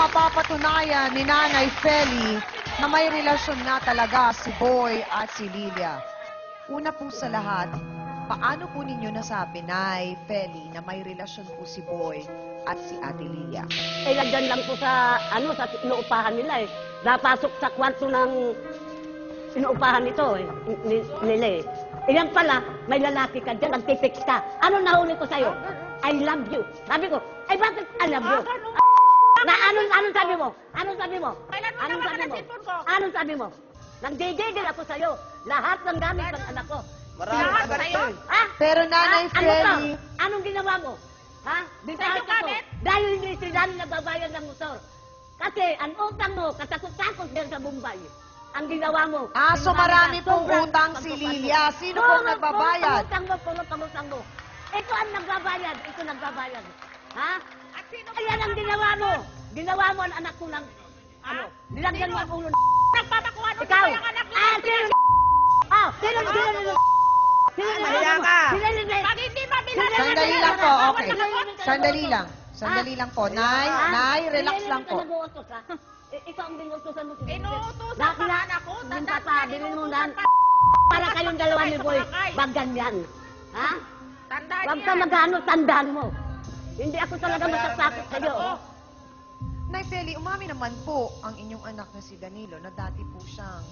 mapapatunayan ni Nanay Feli na may relasyon na talaga si Boy at si Lilia? Una po sa lahat, paano po ninyo nasabi, Nay Feli, na may relasyon po si Boy at si Ate Lilia? Eh, nandyan lang po sa, sa inuupahan nila eh. Napasok sa kwarto ng inuupahan nito eh, nila eh. Iyan pala, may lalaki ka dyan, nagtitext ka. Ano nahuli ko sa'yo? I love you. Sabi ko, ay bakit I love you? Anong sabi mo? Anong sabi mo? Anong sabi mo? Anong sabi mo? Nagdididil ako sa'yo. Lahat ng gamit ng anak ko. Lahat sa'yo. Ha? Pero Nanay Ano Feli... to? Anong ginawa mo? Ha? Bintahan ako. Dahil hindi sila nagbabayad ng motor. Kasi ang utang mo, katakot-takot din sa Mumbai. Ang ginawa mo. So marami pong utang si Lilia. Sino pong nagbabayad? Utang mo. Ito ang nagbabayad. Ito nagbabayad. Ha? Ayan ang ginawa mo. Ginawa mo ang anak ko ng, nilagyan mo ang ulo ng Nagpapakuha nung ikaw. yung anak niya. Pag hindi mabilan. Sandali lang po, okay. Sandali lang po. Nay, relax lang po. Ikaw ang binutusan mo. Inuutusan pa nga ako. Yung papabilin mo na. Para kayong dalawa ni Boy. Wag ganyan. Ha? Tandaan Wag niya. ka magano, tandaan mo. Hindi ako talaga matasakot sa'yo. Nay Feli, umami naman po ang inyong anak na si Danilo na dati po siyang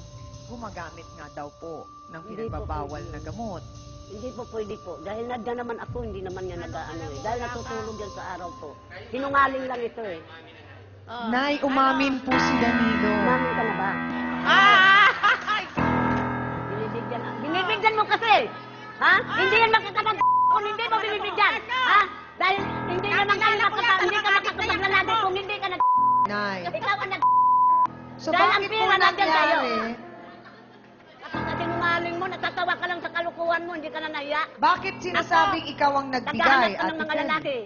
gumagamit nga daw po ng Hindi po pinagbabawal pwede. na gamot. Hindi po pwede po. Dahil nadya naman ako, hindi naman niya nag-ano eh. Dahil natutulog yan sa araw po. Sinungaling lang ito eh. Nay, umamin po si Danilo. Umamin ka na ba? Binibigyan mo kasi. Ha? Hindi yan makakapag kung hindi mo binibigyan. Ha? Dahil hindi naman kayo hindi ka makakapaglalagi kung hindi ka nag Nay. Ikaw ang nag So Dahil ang bakit po pera nandyan sa'yo. nangyari? Kapag sinungaling mo, natatawa ka lang sa kalukuhan mo, hindi ka na nahiya. Bakit sinasabing ikaw ang nagbigay, Naghahanap ka ng Ate mga Feli? lalaki.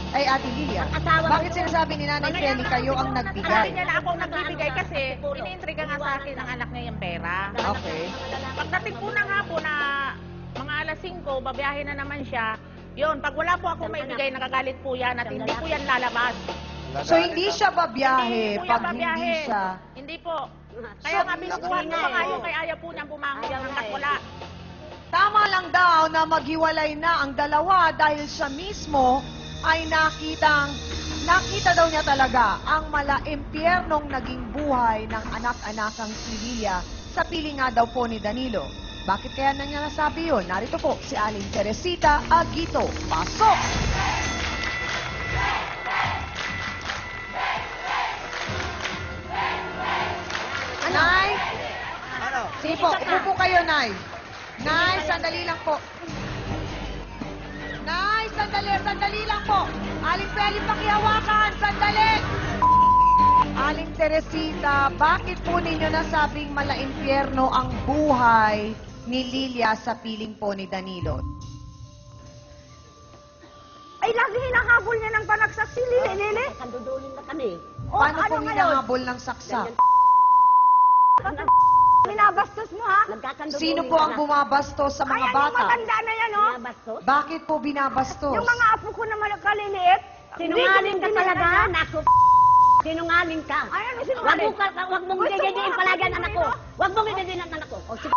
Ay, Ate Lilia. Ang asawa mo Bakit yun. sinasabi ni Nanay Feli kayo ang Sabi nagbigay? niya na ako nagbibigay kasi iniintriga nga sa akin ng anak niya yung pera. Okay. Pagdating po na nga po na mga alas 5, babiyahe na naman siya. Yun, pag wala po ako maibigay, nagagalit po yan at hindi po yan lalabas. So hindi siya babiyahe Hindi po yan pag babiyahe. hindi siya... Hindi po. Kaya nga binubuhat ko pa kayo, kaya ayaw po niyang bumangon hanggat wala. Tama lang daw na maghiwalay na ang dalawa dahil siya mismo ay nakita daw niya talaga ang mala-impyernong naging buhay ng anak-anakang si Lilia sa piling nga daw po ni Danilo. Bakit kaya na niya nasabi yun? Narito po si Aling Teresita Aguito. Pasok! Nay? Sige po, upo po kayo, Nay. Nay, sandali lang po. Nay, sandali lang po. Aling Feli, pakihawakan, sandali. Aling Teresita, bakit po ninyo nasabing mala-impyerno ang buhay ni Lilia sa piling po ni Danilo? Ay, lagi hinahabol niya ng panagsak si Lili. Kandudulin na kami. Paano po ano ngayon? hinahabol ng saksak? Minabastos mo, ha? Nagkakandudulin Sino po ang bumabastos sa mga Ayan, yung bata? matanda na yan, oh. Binabastos? Bakit po binabastos? Yung mga apo ko na kaliliit. Sinungaling ka talaga, naku. Sinungaling ka. Ay, ano sinungaling? Wag mong dididiin palagi ang anak ko. Wag mong dididiin ang anak ko. O, sige.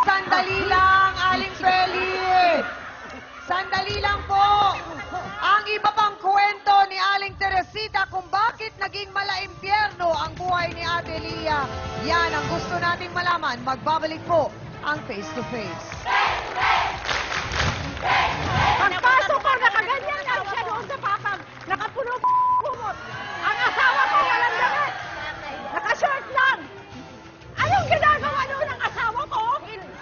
Sandali lang, Aling Feli! Sandali lang po! Ang iba pang kwento ni Aling Teresita kung bakit naging mala-impyerno ang buhay ni Ate Lia. Yan ang gusto nating malaman. Magbabalik po ang Face to Face. Pagpasok ko, nakaganyan lang siya doon sa papag. Nakapuno kumot. Ang asawa ko walang damit. Naka-short lang. Anong ginagawa doon ng asawa ko?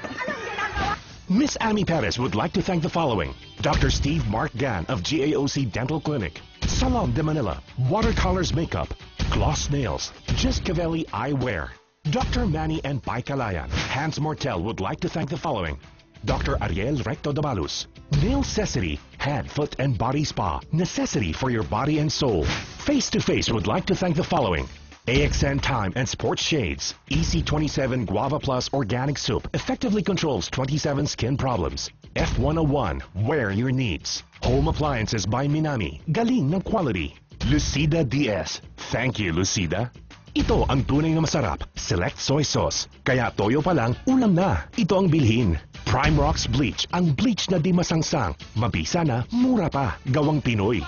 Anong ginagawa? Miss Amy Perez would like to thank the following: Dr. Steve Mark Gan of GAOC Dental Clinic, Salon de Manila, Watercolors Makeup, Gloss Nails, Giscavelli Eyewear, Dr. Manny and Pai Calayan. Hans Mortel would like to thank the following: Dr. Ariel Recto Dabalus, Nail Necessity, Head, Foot and Body Spa, necessity for your body and soul. Face to Face would like to thank the following: AXN Time and Sports Shades. EC27 Guava Plus Organic Soap effectively controls 27 skin problems. F101, wear your needs. Home Appliances by Minami. Galing ng quality. Lucida DS. Thank you, Lucida. Ito ang tunay na masarap. Select soy sauce. Kaya toyo pa lang, ulam na. Ito ang bilhin. Prime Rocks Bleach. Ang bleach na di masangsang. Mabisa na, mura pa. Gawang Pinoy.